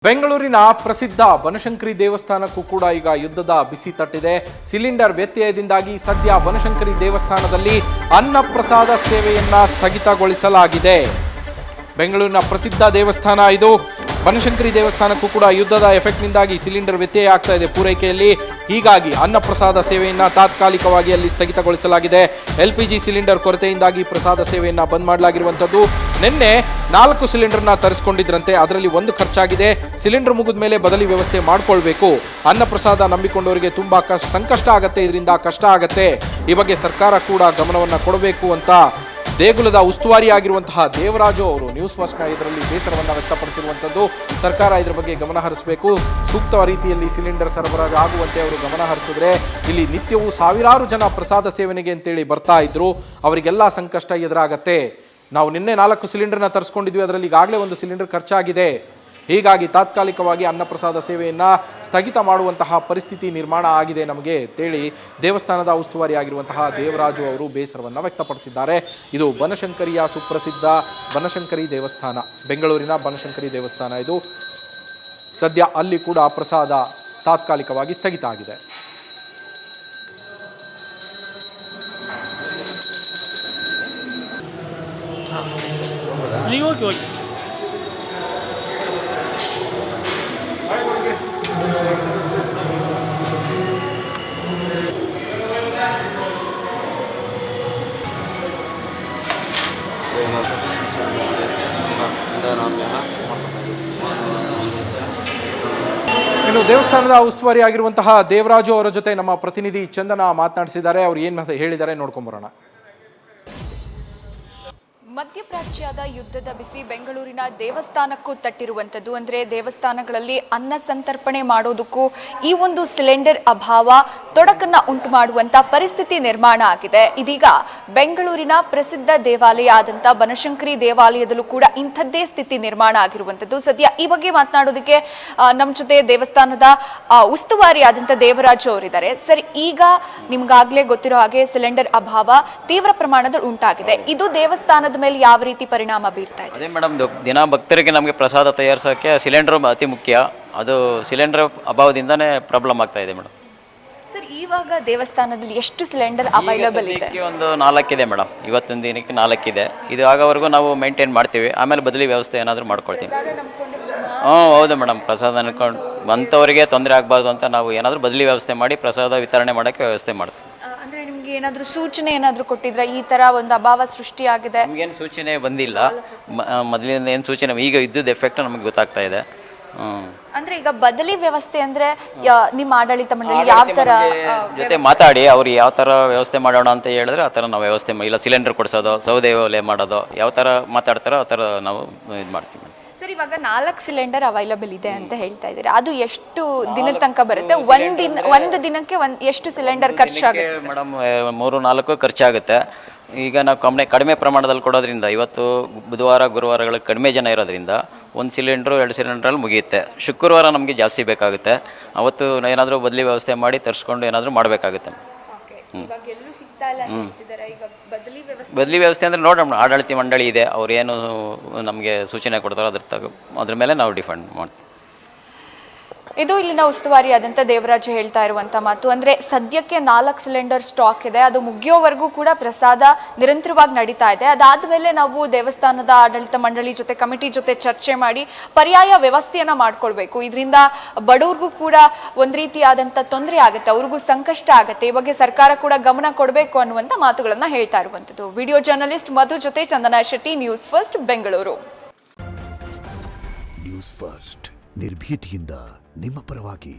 ಬೆಂಗಳೂರಿನ ಪ್ರಸಿದ್ಧ ಬನಶಂಕರಿ ದೇವಸ್ಥಾನಕ್ಕೂ ಕೂಡ ಈಗ ಯುದ್ಧದ ಬಿಸಿ ತಟ್ಟಿದೆ. ಸಿಲಿಂಡರ್ ವ್ಯತ್ಯಯದಿಂದಾಗಿ ಸದ್ಯ ಬನಶಂಕರಿ ದೇವಸ್ಥಾನದಲ್ಲಿ ಅನ್ನಪ್ರಸಾದ ಸೇವೆಯನ್ನ ಸ್ಥಗಿತಗೊಳಿಸಲಾಗಿದೆ. ಬೆಂಗಳೂರಿನ ಪ್ರಸಿದ್ಧ ದೇವಸ್ಥಾನ ಇದು. ಬನಶಂಕರಿ ದೇವಸ್ಥಾನಕ್ಕೂ ಕೂಡ ಯುದ್ಧದ ಎಫೆಕ್ಟ್ನಿಂದಾಗಿ ಸಿಲಿಂಡರ್ ವ್ಯತ್ಯಯ ಆಗ್ತಾ ಇದೆ ಪೂರೈಕೆಯಲ್ಲಿ. ಹೀಗಾಗಿ ಅನ್ನಪ್ರಸಾದ ಸೇವೆಯನ್ನು ತಾತ್ಕಾಲಿಕವಾಗಿ ಅಲ್ಲಿ ಸ್ಥಗಿತಗೊಳಿಸಲಾಗಿದೆ. LPG ಸಿಲಿಂಡರ್ ಕೊರತೆಯಿಂದಾಗಿ ಪ್ರಸಾದ ಸೇವೆಯನ್ನು ಬಂದ್ ಮಾಡಲಾಗಿರುವಂಥದ್ದು. ನಿನ್ನೆ 4 ಸಿಲಿಂಡರ್ನ ತರಿಸ್ಕೊಂಡಿದ್ರಂತೆ, ಅದರಲ್ಲಿ 1 ಖರ್ಚಾಗಿದೆ. ಸಿಲಿಂಡರ್ ಮುಗಿದ ಮೇಲೆ ಬದಲಿ ವ್ಯವಸ್ಥೆ ಮಾಡ್ಕೊಳ್ಬೇಕು. ಅನ್ನಪ್ರಸಾದ ನಂಬಿಕೊಂಡವರಿಗೆ ತುಂಬಾ ಸಂಕಷ್ಟ ಆಗತ್ತೆ, ಇದರಿಂದ ಕಷ್ಟ ಆಗತ್ತೆ. ಈ ಬಗ್ಗೆ ಸರ್ಕಾರ ಕೂಡ ಗಮನವನ್ನು ಕೊಡಬೇಕು ಅಂತ ದೇಗುಲದ ಉಸ್ತುವಾರಿಯಾಗಿರುವಂತಹ ದೇವರಾಜು ಅವರು ನ್ಯೂಸ್ ಫಸ್ಟ್ನ ಇದರಲ್ಲಿ ಬೇಸರವನ್ನು ವ್ಯಕ್ತಪಡಿಸಿರುವಂಥದ್ದು. ಸರ್ಕಾರ ಇದರ ಬಗ್ಗೆ ಗಮನ ಹರಿಸಬೇಕು. ಸೂಕ್ತ ರೀತಿಯಲ್ಲಿ ಸಿಲಿಂಡರ್ ಸರಬರಾಜು ಆಗುವಂತೆ ಅವರು ಗಮನ ಹರಿಸಿದ್ರೆ ಇಲ್ಲಿ ನಿತ್ಯವೂ ಸಾವಿರಾರು ಜನ ಪ್ರಸಾದ ಸೇವನೆಗೆ ಅಂತೇಳಿ ಬರ್ತಾ ಇದ್ರು, ಅವರಿಗೆಲ್ಲ ಸಂಕಷ್ಟ ಎದುರಾಗತ್ತೆ. ನಾವು ನಿನ್ನೆ 4 ಸಿಲಿಂಡರ್ನ ತರಿಸ್ಕೊಂಡಿದ್ವಿ, ಅದರಲ್ಲಿ ಈಗಾಗಲೇ 1 ಸಿಲಿಂಡರ್ ಖರ್ಚಾಗಿದೆ. ಹೀಗಾಗಿ ತಾತ್ಕಾಲಿಕವಾಗಿ ಅನ್ನಪ್ರಸಾದ ಸೇವೆಯನ್ನು ಸ್ಥಗಿತ ಮಾಡುವಂತಹ ಪರಿಸ್ಥಿತಿ ನಿರ್ಮಾಣ ಆಗಿದೆ ನಮಗೆ ಅಂತೇಳಿ ದೇವಸ್ಥಾನದ ಉಸ್ತುವಾರಿಯಾಗಿರುವಂತಹ ದೇವರಾಜು ಅವರು ಬೇಸರವನ್ನು ವ್ಯಕ್ತಪಡಿಸಿದ್ದಾರೆ. ಇದು ಬನಶಂಕರಿಯ ಸುಪ್ರಸಿದ್ಧ ಬನಶಂಕರಿ ದೇವಸ್ಥಾನ, ಬೆಂಗಳೂರಿನ ಬನಶಂಕರಿ ದೇವಸ್ಥಾನ ಇದು. ಸದ್ಯ ಅಲ್ಲಿ ಕೂಡ ಪ್ರಸಾದ ತಾತ್ಕಾಲಿಕವಾಗಿ ಸ್ಥಗಿತ ಆಗಿದೆ. ಇನ್ನು ದೇವಸ್ಥಾನದ ಉಸ್ತುವಾರಿ ಆಗಿರುವಂತಹ ದೇವರಾಜು ಅವರ ಜೊತೆ ನಮ್ಮ ಪ್ರತಿನಿಧಿ ಚಂದನ ಮಾತನಾಡಿಸಿದ್ದಾರೆ. ಅವ್ರು ಏನು ಹೇಳಿದ್ದಾರೆ ನೋಡ್ಕೊಂಬರೋಣ. ಮಧ್ಯಪ್ರಾಚ್ಯದ ಯುದ್ಧದ ಬಿಸಿ ಬೆಂಗಳೂರಿನ ದೇವಸ್ಥಾನಕ್ಕೂ ತಟ್ಟಿರುವಂಥದ್ದು. ಅಂದರೆ ದೇವಸ್ಥಾನಗಳಲ್ಲಿ ಅನ್ನ ಸಂತರ್ಪಣೆ ಮಾಡೋದಕ್ಕೂ ಈ ಒಂದು ಸಿಲಿಂಡರ್ ಅಭಾವ ತೊಡಕನ್ನ ಉಂಟು ಮಾಡುವಂತ ಪರಿಸ್ಥಿತಿ ನಿರ್ಮಾಣ ಆಗಿದೆ. ಇದೀಗ ಬೆಂಗಳೂರಿನ ಪ್ರಸಿದ್ಧ ದೇವಾಲಯ ಆದಂತ ಬನಶಂಕರಿ ದೇವಾಲಯದಲ್ಲೂ ಕೂಡ ಇಂಥದ್ದೇ ಸ್ಥಿತಿ ನಿರ್ಮಾಣ ಆಗಿರುವಂಥದ್ದು. ಸದ್ಯ ಈ ಬಗ್ಗೆ ಮಾತನಾಡೋದಕ್ಕೆ ನಮ್ಮ ಜೊತೆ ದೇವಸ್ಥಾನದ ಉಸ್ತುವಾರಿ ಆದಂತ ದೇವರಾಜು ಅವರಿದ್ದಾರೆ. ಸರ್, ಈಗ ನಿಮ್ಗಾಗ್ಲೇ ಗೊತ್ತಿರೋ ಹಾಗೆ ಸಿಲಿಂಡರ್ ಅಭಾವ ತೀವ್ರ ಪ್ರಮಾಣದಲ್ಲಿ ಉಂಟಾಗಿದೆ. ಇದು ದೇವಸ್ಥಾನದ ಮೇಲೆ ಯಾವ ರೀತಿ ಪರಿಣಾಮ ಬೀರ್ತಾ ಇದೆ? ಅದೇ ಮೇಡಮ್, ದಿನ ಭಕ್ತರಿಗೆ ನಮಗೆ ಪ್ರಸಾದ ತಯಾರಿಸೋಕೆ ಸಿಲಿಂಡರ್ ಅತಿ ಮುಖ್ಯ. ಅದು ಸಿಲಿಂಡರ್ ಅಭಾವದಿಂದನೇ ಪ್ರಾಬ್ಲಮ್ ಆಗ್ತಾ ಇದೆ ಮೇಡಮ್. ಸರ್, ಇವಾಗ ದೇವಸ್ಥಾನದಲ್ಲಿ ಎಷ್ಟು ಸಿಲಿಂಡರ್ ಅವೈಲೇಬಲ್ ಇದೆ? ಒಂದು 4 ಇದೆ ಮೇಡಮ್. ಇವತ್ತಿನ ದಿನಕ್ಕೆ 4 ಇದೆ. ಇದು ಆಗೋವರೆಗೂ ನಾವು ಮೇಂಟೈನ್ ಮಾಡ್ತೀವಿ, ಆಮೇಲೆ ಬದಲಿ ವ್ಯವಸ್ಥೆ ಏನಾದರೂ ಮಾಡ್ಕೊಳ್ತೀವಿ. ಹೌದು ಮೇಡಮ್, ಪ್ರಸಾದ ಅನ್ಕೊಂಡು ಬಂತವರಿಗೆ ತೊಂದರೆ ಆಗಬಾರ್ದು ಅಂತ ನಾವು ಏನಾದರೂ ಬದಲಿ ವ್ಯವಸ್ಥೆ ಮಾಡಿ ಪ್ರಸಾದ ವಿತರಣೆ ಮಾಡೋಕ್ಕೆ ವ್ಯವಸ್ಥೆ ಮಾಡ್ತೀವಿ. ಅಂದ್ರೆ ನಿಮ್ಗೆ ಏನಾದರೂ ಸೂಚನೆ ಏನಾದರೂ ಕೊಟ್ಟಿದ್ರೆ ಈ ತರ ಒಂದು ಅಭಾವ ಸೃಷ್ಟಿ ಆಗಿದೆ? ನಮಗೇನು ಸೂಚನೆ ಬಂದಿಲ್ಲ. ಮೊದಲಿಂದ ಏನು ಸೂಚನೆ, ಈಗ ಇದ್ದದ ಎಫೆಕ್ಟ್ ನಮಗೆ ಗೊತ್ತಾಗ್ತಾ ಇದೆ. ಅಂದ್ರೆ ಈಗ ಬದಲಿ ವ್ಯವಸ್ಥೆ ಅಂದ್ರೆ ನಿಮ್ಮ ಆಡಳಿತ ಮಂಡಳಿ ಯಾವ ತರ ಜೊತೆ ಮಾತಾಡಿ ಅವ್ರು ಯಾವ ತರ ವ್ಯವಸ್ಥೆ ಮಾಡೋಣ ಅಂತ ಹೇಳಿದ್ರೆ ಆ ತರ ನಾವು ವ್ಯವಸ್ಥೆ ಇಲ್ಲ ಸಿಲಿಂಡರ್ ಕೊಡಿಸೋದು, ಸೌದೆ ಒಲೆ ಮಾಡೋದು, ಯಾವ ತರ ಮಾತಾಡ್ತಾರೋ ಆ ತರ ನಾವು ಇದು ಮಾಡ್ತೀವಿ. ಸರ್, ಇವಾಗ 4 ಸಿಲಿಂಡರ್ ಅವೈಲಬಲ್ ಇದೆ ಅಂತ ಹೇಳ್ತಾ ಇದ್ದೀರಾ, ಅದು ಎಷ್ಟು ದಿನದ ತನಕ ಬರುತ್ತೆ? ಒಂದು ದಿನಕ್ಕೆ ಎಷ್ಟು ಸಿಲಿಂಡರ್ ಖರ್ಚಾಗುತ್ತೆ ಮೇಡಮ್? 3-4 ಖರ್ಚಾಗುತ್ತೆ. ಈಗ ನಾವು ಕಡಿಮೆ ಪ್ರಮಾಣದಲ್ಲಿ ಕೊಡೋದ್ರಿಂದ, ಇವತ್ತು ಬುಧವಾರ ಗುರುವಾರಗಳು ಕಡಿಮೆ ಜನ ಇರೋದ್ರಿಂದ 1 ಸಿಲಿಂಡ್ರು 2 ಸಿಲಿಂಡ್ರಲ್ಲಿ ಮುಗಿಯುತ್ತೆ. ಶುಕ್ರವಾರ ನಮಗೆ ಜಾಸ್ತಿ ಬೇಕಾಗುತ್ತೆ. ಅವತ್ತು ಏನಾದರೂ ಬದಲಿ ವ್ಯವಸ್ಥೆ ಮಾಡಿ ತರಿಸ್ಕೊಂಡು ಏನಾದರೂ ಮಾಡಬೇಕಾಗುತ್ತೆ. ಬದಲಿ ವ್ಯವಸ್ಥೆ ಅಂದರೆ ನೋಡೋಣ, ಆಡಳಿತ ಮಂಡಳಿ ಇದೆ, ಅವ್ರು ಏನು ನಮಗೆ ಸೂಚನೆ ಕೊಡ್ತಾರೋ ಅದ್ರ ಮೇಲೆ ನಾವು ಡಿಫೆಂಡ್ ಮಾಡ್ತೀವಿ. ಇದು ಇಲ್ಲಿನ ಉಸ್ತುವಾರಿಯಾದಂಥ ದೇವರಾಜು ಹೇಳ್ತಾ ಇರುವಂಥ ಮಾತು. ಅಂದರೆ ಸದ್ಯಕ್ಕೆ 4 ಸಿಲಿಂಡರ್ ಸ್ಟಾಕ್ ಇದೆ, ಅದು ಮುಗಿಯೋವರೆಗೂ ಕೂಡ ಪ್ರಸಾದ ನಿರಂತರವಾಗಿ ನಡೀತಾ ಇದೆ. ಅದಾದಮೇಲೆ ನಾವು ದೇವಸ್ಥಾನದ ಆಡಳಿತ ಮಂಡಳಿ ಜೊತೆ, ಕಮಿಟಿ ಜೊತೆ ಚರ್ಚೆ ಮಾಡಿ ಪರ್ಯಾಯ ವ್ಯವಸ್ಥೆಯನ್ನು ಮಾಡ್ಕೊಳ್ಬೇಕು. ಇದರಿಂದ ಬಡವ್ರಿಗೂ ಕೂಡ ಒಂದು ರೀತಿಯಾದಂಥ ತೊಂದರೆ ಆಗುತ್ತೆ, ಅವ್ರಿಗೂ ಸಂಕಷ್ಟ ಆಗುತ್ತೆ. ಈ ಬಗ್ಗೆ ಸರ್ಕಾರ ಕೂಡ ಗಮನ ಕೊಡಬೇಕು ಅನ್ನುವಂಥ ಮಾತುಗಳನ್ನು ಹೇಳ್ತಾ ಇರುವಂಥದ್ದು. ವಿಡಿಯೋ ಜರ್ನಲಿಸ್ಟ್ ಮಧು ಜೊತೆ Chandana Shetty, news first Bengaluru. News first ನಿರ್ಭೀತಿಯಿಂದ ನಿಮ್ಮ ಪರವಾಗಿ.